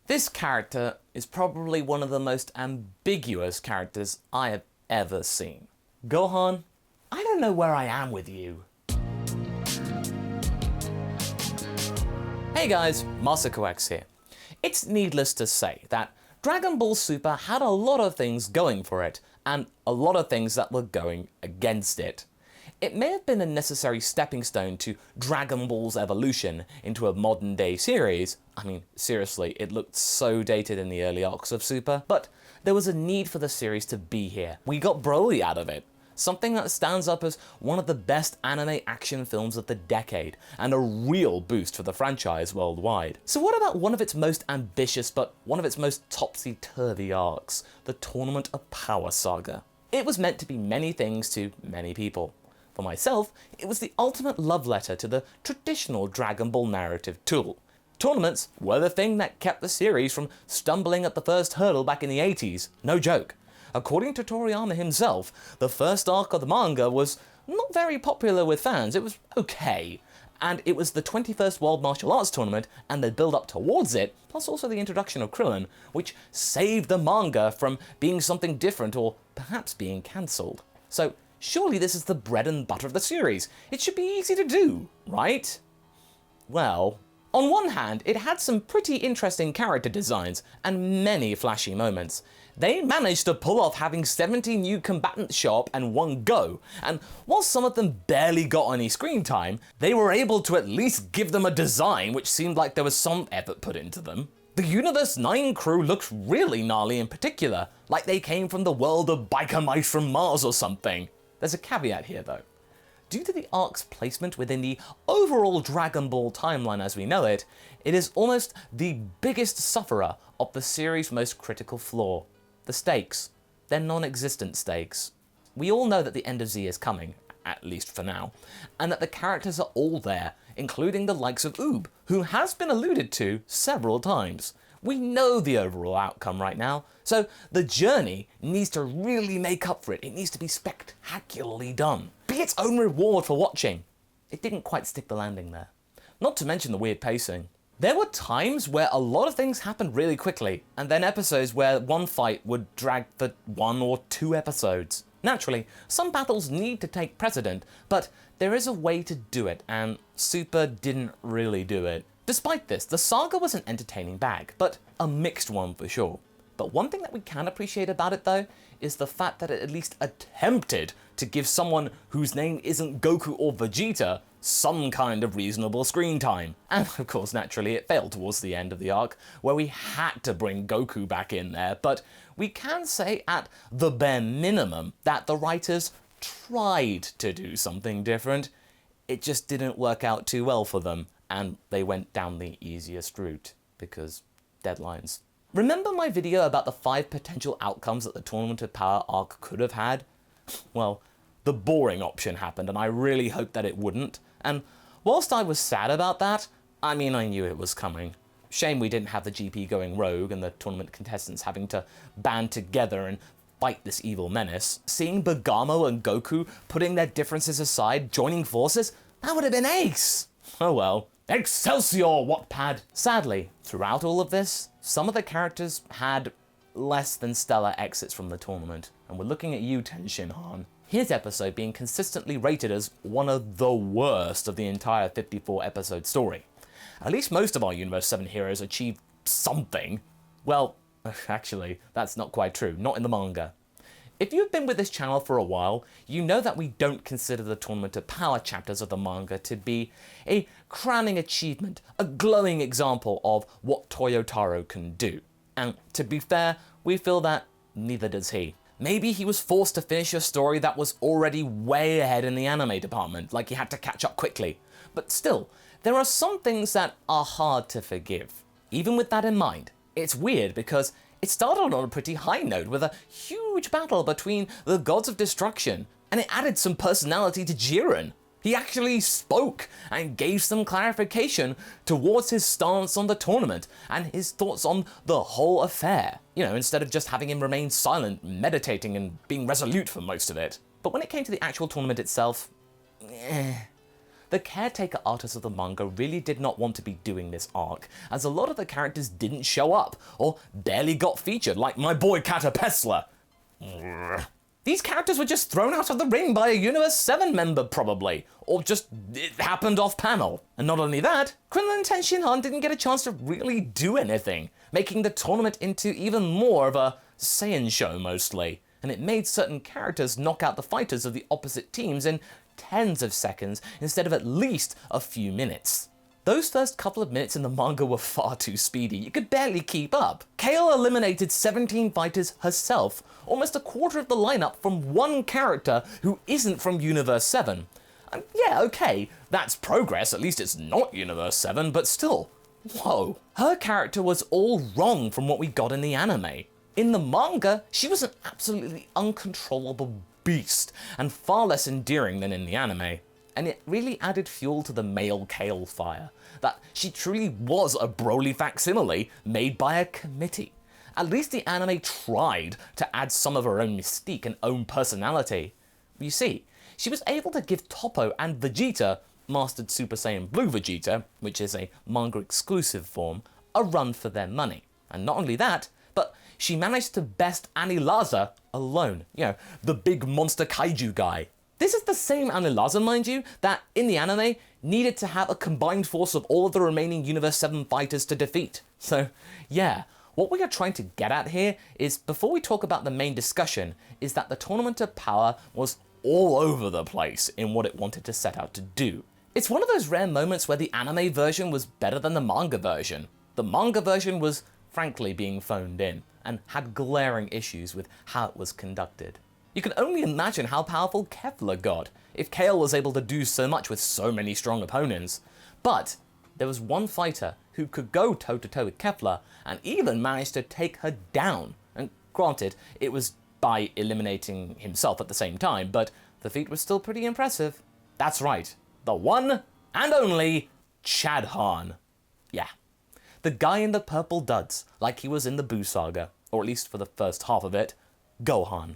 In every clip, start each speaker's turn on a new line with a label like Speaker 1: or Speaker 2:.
Speaker 1: This character is probably one of the most ambiguous characters I have ever seen. Gohan, I don't know where I am with you. Hey guys, MasakoX here. It's needless to say that Dragonball Super had a lot of things going for it, and a lot of things that were going against it. It may have been a necessary stepping stone to Dragon Ball's evolution into a modern day series. I mean, seriously, it looked so dated in the early arcs of Super, but there was a need for the series to be here. We got Broly out of it, something that stands up as one of the best anime action films of the decade, and a real boost for the franchise worldwide. So what about one of its most ambitious, but one of its most topsy-turvy arcs, the Tournament of Power saga? It was meant to be many things to many people. For myself, it was the ultimate love letter to the traditional Dragon Ball narrative tool. Tournaments were the thing that kept the series from stumbling at the first hurdle back in the 80s, no joke. According to Toriyama himself, the first arc of the manga was not very popular with fans, it was okay. And it was the 21st World Martial Arts Tournament and the build up towards it, plus also the introduction of Krillin, which saved the manga from being something different or perhaps being cancelled. So surely this is the bread and butter of the series. It should be easy to do, right? Well, on one hand, it had some pretty interesting character designs and many flashy moments. They managed to pull off having 70 new combatants show up in one go, and while some of them barely got any screen time, they were able to at least give them a design which seemed like there was some effort put into them. The Universe 9 crew looked really gnarly in particular, like they came from the world of biker mice from Mars or something. There's a caveat here though. Due to the arc's placement within the overall Dragon Ball timeline as we know it, it is almost the biggest sufferer of the series' most critical flaw. The stakes. They're non-existent stakes. We all know that the end of Z is coming, at least for now, and that the characters are all there, including the likes of Oob, who has been alluded to several times. We know the overall outcome right now, so the journey needs to really make up for it. It needs to be spectacularly done. Be its own reward for watching. It didn't quite stick the landing there. Not to mention the weird pacing. There were times where a lot of things happened really quickly, and then episodes where one fight would drag for 1 or 2 episodes. Naturally, some battles need to take precedent, but there is a way to do it, and Super didn't really do it. Despite this, the saga was an entertaining bag, but a mixed one for sure. But one thing that we can appreciate about it though, is the fact that it at least attempted to give someone whose name isn't Goku or Vegeta some kind of reasonable screen time. And of course, naturally, it failed towards the end of the arc, where we had to bring Goku back in there, but we can say at the bare minimum that the writers tried to do something different. It just didn't work out too well for them, and they went down the easiest route, because deadlines. Remember my video about the 5 potential outcomes that the Tournament of Power arc could have had? Well, the boring option happened, and I really hoped that it wouldn't. And whilst I was sad about that, I mean, I knew it was coming. Shame we didn't have the GP going rogue and the tournament contestants having to band together and fight this evil menace. Seeing Bergamo and Goku putting their differences aside, joining forces, that would have been ace! Oh well. Excelsior, Wattpad! Sadly, throughout all of this, some of the characters had less than stellar exits from the tournament, and we're looking at you, Tenshinhan. His episode being consistently rated as one of the worst of the entire 54 episode story. At least most of our Universe 7 heroes achieved something. Well, actually, that's not quite true, not in the manga. If you've been with this channel for a while, you know that we don't consider the Tournament of Power chapters of the manga to be a crowning achievement, a glowing example of what Toyotaro can do. And to be fair, we feel that neither does he. Maybe he was forced to finish a story that was already way ahead in the anime department, like he had to catch up quickly. But still, there are some things that are hard to forgive. Even with that in mind, it's weird because it started on a pretty high note with a huge battle between the gods of destruction, and it added some personality to Jiren. He actually spoke and gave some clarification towards his stance on the tournament and his thoughts on the whole affair. You know, instead of just having him remain silent, meditating and being resolute for most of it. But when it came to the actual tournament itself, there The caretaker artists of the manga really did not want to be doing this arc, as a lot of the characters didn't show up, or barely got featured, like my boy Caterpessler. These characters were just thrown out of the ring by a Universe 7 member, probably, or just it happened off panel. And not only that, Krillin and Tenshinhan didn't get a chance to really do anything, making the tournament into even more of a Saiyan show mostly, and it made certain characters knock out the fighters of the opposite teams in tens of seconds instead of at least a few minutes. Those first couple of minutes in the manga were far too speedy, you could barely keep up. Kale eliminated 17 fighters herself, almost a quarter of the lineup from one character who isn't from Universe 7. Yeah, okay, that's progress, at least it's not Universe 7, but still, whoa. Her character was all wrong from what we got in the anime. In the manga, she was an absolutely uncontrollable beast, and far less endearing than in the anime. And it really added fuel to the male Kale fire, that she truly was a Broly facsimile made by a committee. At least the anime tried to add some of her own mystique and own personality. You see, she was able to give Toppo and Vegeta, Mastered Super Saiyan Blue Vegeta, which is a manga exclusive form, a run for their money. And not only that, but she managed to best Anilaza alone, the big monster kaiju guy. This is the same Anilaza, mind you, that in the anime needed to have a combined force of all of the remaining Universe 7 fighters to defeat. So yeah, what we are trying to get at here is, before we talk about the main discussion, is that the Tournament of Power was all over the place in what it wanted to set out to do. It's one of those rare moments where the anime version was better than the manga version. The manga version was frankly being phoned in, and had glaring issues with how it was conducted. You can only imagine how powerful Kefla got, if Kale was able to do so much with so many strong opponents. But there was one fighter who could go toe-to-toe with Kefla, and even managed to take her down. And granted, it was by eliminating himself at the same time, but the feat was still pretty impressive. That's right, the one and only Chadhan. Yeah. The guy in the purple duds, like he was in the Buu saga, or at least for the first half of it, Gohan.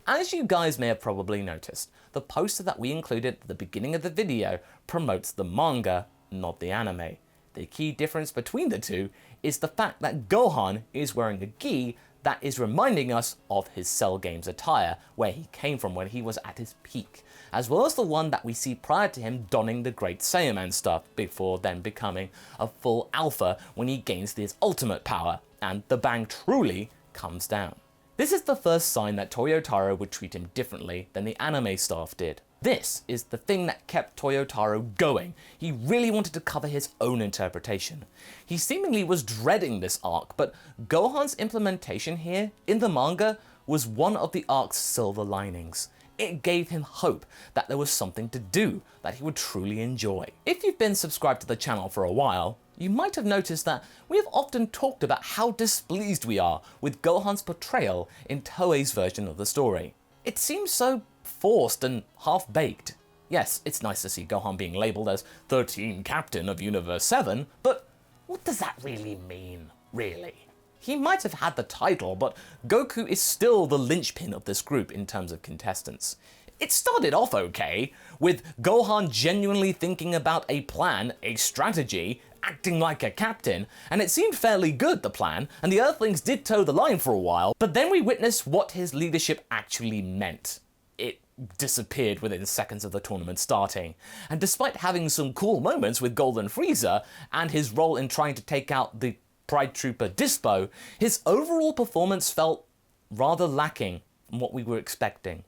Speaker 1: As you guys may have probably noticed, the poster that we included at the beginning of the video promotes the manga, not the anime. The key difference between the two is the fact that Gohan is wearing a gi that is reminding us of his Cell Games attire, where he came from when he was at his peak, as well as the one that we see prior to him donning the Great Saiyaman stuff, before then becoming a full alpha when he gains his ultimate power, and the bang truly comes down. This is the first sign that Toyotaro would treat him differently than the anime staff did. This is the thing that kept Toyotaro going. He really wanted to cover his own interpretation. He seemingly was dreading this arc, but Gohan's implementation here, in the manga, was one of the arc's silver linings. It gave him hope that there was something to do that he would truly enjoy. If you've been subscribed to the channel for a while, you might have noticed that we have often talked about how displeased we are with Gohan's portrayal in Toei's version of the story. It seems so forced and half-baked. Yes, it's nice to see Gohan being labelled as 13 Captain of Universe 7, but what does that really mean, really? He might have had the title, but Goku is still the linchpin of this group in terms of contestants. It started off okay, with Gohan genuinely thinking about a plan, a strategy, acting like a captain, and it seemed fairly good, the plan, and the Earthlings did toe the line for a while, but then we witnessed what his leadership actually meant. It disappeared within seconds of the tournament starting, and despite having some cool moments with Golden Frieza, and his role in trying to take out the Pride Trooper Dispo, his overall performance felt rather lacking from what we were expecting.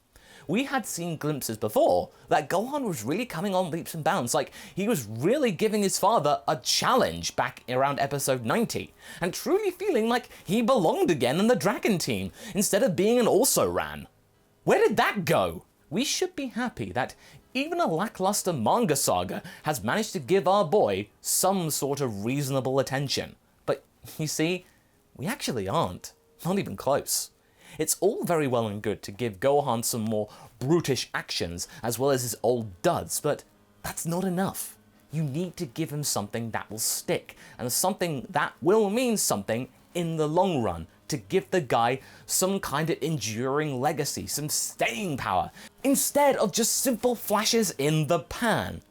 Speaker 1: We had seen glimpses before that Gohan was really coming on leaps and bounds, like he was really giving his father a challenge back around episode 90, and truly feeling like he belonged again in the Dragon team, instead of being an also-ran. Where did that go? We should be happy that even a lackluster manga saga has managed to give our boy some sort of reasonable attention. But you see, we actually aren't. Not even close. It's all very well and good to give Gohan some more brutish actions as well as his old duds, but that's not enough. You need to give him something that will stick, and something that will mean something in the long run, to give the guy some kind of enduring legacy, some staying power, instead of just simple flashes in the pan.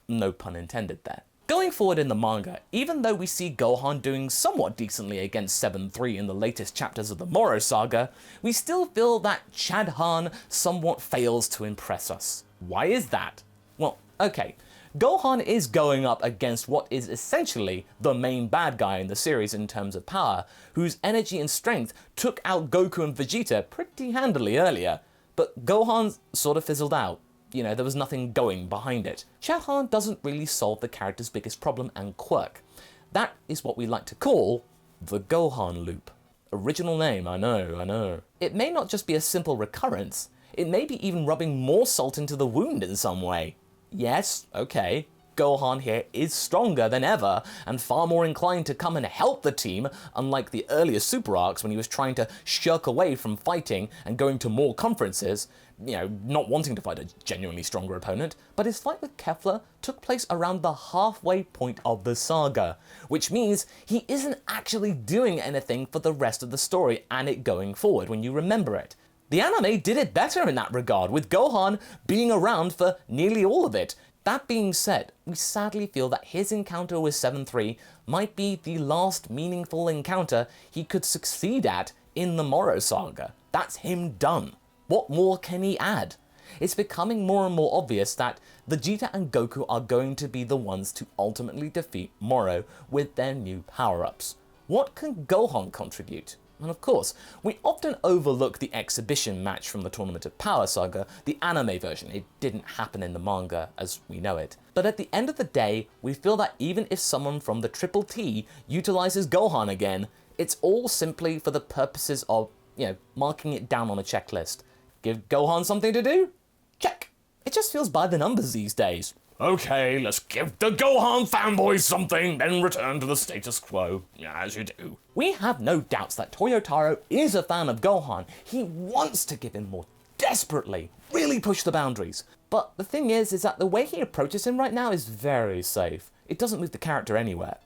Speaker 1: No pun intended there. Going forward in the manga, even though we see Gohan doing somewhat decently against 7-3 in the latest chapters of the Moro saga, we still feel that Chad Han somewhat fails to impress us. Why is that? Well, okay, Gohan is going up against what is essentially the main bad guy in the series in terms of power, whose energy and strength took out Goku and Vegeta pretty handily earlier, but Gohan sort of fizzled out. You know, there was nothing going behind it. Chad Han doesn't really solve the character's biggest problem and quirk. That is what we like to call the Gohan loop. Original name, I know. It may not just be a simple recurrence, it may be even rubbing more salt into the wound in some way. Yes, okay, Gohan here is stronger than ever and far more inclined to come and help the team, unlike the earlier Super arcs when he was trying to shirk away from fighting and going to more conferences, you know, not wanting to fight a genuinely stronger opponent. But his fight with Kefla took place around the halfway point of the saga, which means he isn't actually doing anything for the rest of the story and it going forward when you remember it. The anime did it better in that regard, with Gohan being around for nearly all of it. That being said, we sadly feel that his encounter with 7-3 might be the last meaningful encounter he could succeed at in the Moro saga. That's him done. What more can he add? It's becoming more and more obvious that Vegeta and Goku are going to be the ones to ultimately defeat Moro with their new power-ups. What can Gohan contribute? And of course, we often overlook the exhibition match from the Tournament of Power saga, the anime version. It didn't happen in the manga as we know it. But at the end of the day, we feel that even if someone from the Triple T utilizes Gohan again, it's all simply for the purposes of, you know, marking it down on a checklist. Give Gohan something to do? Check. It just feels by the numbers these days. Okay, let's give the Gohan fanboys something, then return to the status quo, as you do. We have no doubts that Toyotaro is a fan of Gohan. He wants to give him more desperately, really push the boundaries. But the thing is that the way he approaches him right now is very safe. It doesn't move the character anywhere.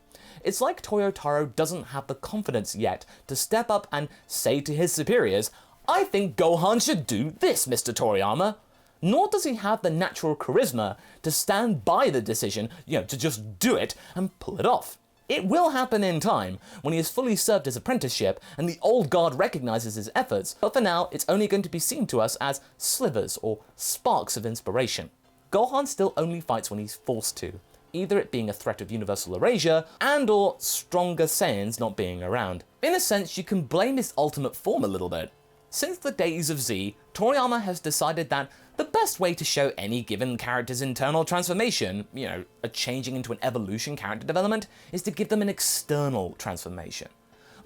Speaker 1: It's like Toyotaro doesn't have the confidence yet to step up and say to his superiors, I think Gohan should do this, Mr. Toriyama. Nor does he have the natural charisma to stand by the decision, you know, to just do it and pull it off. It will happen in time, when he has fully served his apprenticeship and the old guard recognizes his efforts, but for now it's only going to be seen to us as slivers or sparks of inspiration. Gohan still only fights when he's forced to, either it being a threat of universal erasure and or stronger Saiyans not being around. In a sense, you can blame his ultimate form a little bit. Since the days of Z, Toriyama has decided that the best way to show any given character's internal transformation, you know, a changing into an evolution character development, is to give them an external transformation.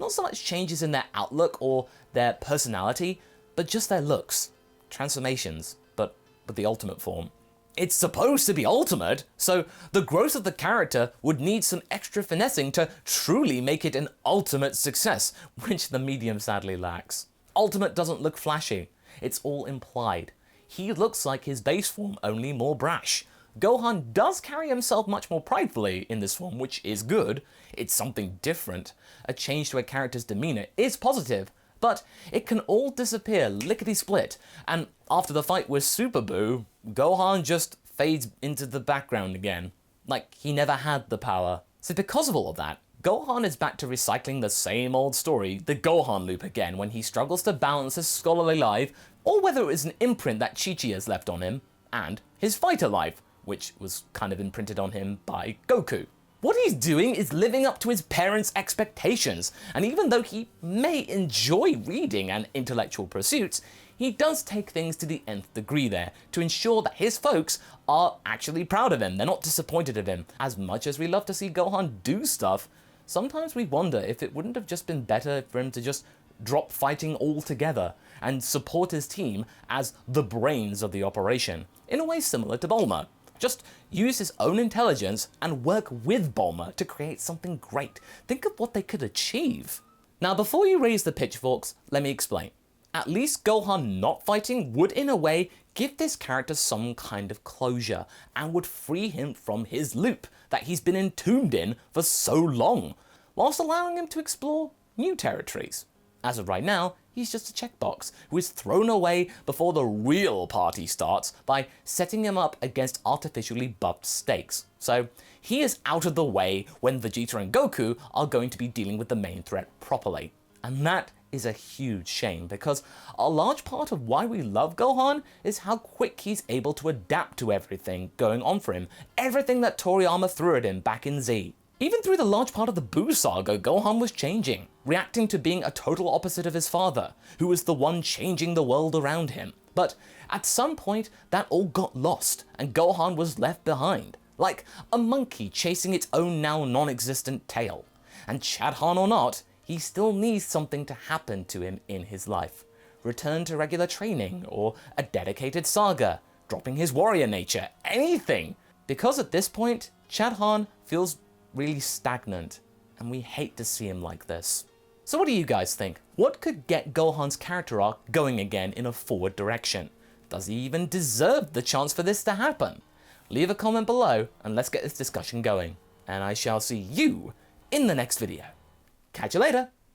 Speaker 1: Not so much changes in their outlook or their personality, but just their looks. Transformations, but with the ultimate form. It's supposed to be ultimate, so the growth of the character would need some extra finessing to truly make it an ultimate success, which the medium sadly lacks. Ultimate doesn't look flashy, it's all implied. He looks like his base form, only more brash. Gohan does carry himself much more pridefully in this form, which is good. It's something different. A change to a character's demeanor is positive, but it can all disappear lickety-split, and after the fight with Super Buu, Gohan just fades into the background again. Like he never had the power. So because of all of that, Gohan is back to recycling the same old story, the Gohan loop again, when he struggles to balance his scholarly life, or whether it was an imprint that Chi-Chi has left on him, and his fighter life, which was kind of imprinted on him by Goku. What he's doing is living up to his parents' expectations, and even though he may enjoy reading and intellectual pursuits, he does take things to the nth degree there, to ensure that his folks are actually proud of him, they're not disappointed at him. As much as we love to see Gohan do stuff, sometimes we wonder if it wouldn't have just been better for him to just drop fighting altogether and support his team as the brains of the operation, in a way similar to Bulma. Just use his own intelligence and work with Bulma to create something great. Think of what they could achieve. Now before you raise the pitchforks, let me explain. At least Gohan not fighting would in a way give this character some kind of closure and would free him from his loop that he's been entombed in for so long, whilst allowing him to explore new territories. As of right now, he's just a checkbox who is thrown away before the real party starts by setting him up against artificially buffed stakes. So he is out of the way when Vegeta and Goku are going to be dealing with the main threat properly. And that is a huge shame, because a large part of why we love Gohan is how quick he's able to adapt to everything going on for him, everything that Toriyama threw at him back in Z. Even through the large part of the Buu saga, Gohan was changing, reacting to being a total opposite of his father, who was the one changing the world around him. But at some point, that all got lost, and Gohan was left behind, like a monkey chasing its own now non-existent tail. And Chadhan or not, he still needs something to happen to him in his life. Return to regular training, or a dedicated saga, dropping his warrior nature, anything. Because at this point, Chadhan feels really stagnant, and we hate to see him like this. So what do you guys think? What could get Gohan's character arc going again in a forward direction? Does he even deserve the chance for this to happen? Leave a comment below, and let's get this discussion going. And I shall see you in the next video. Catch you later!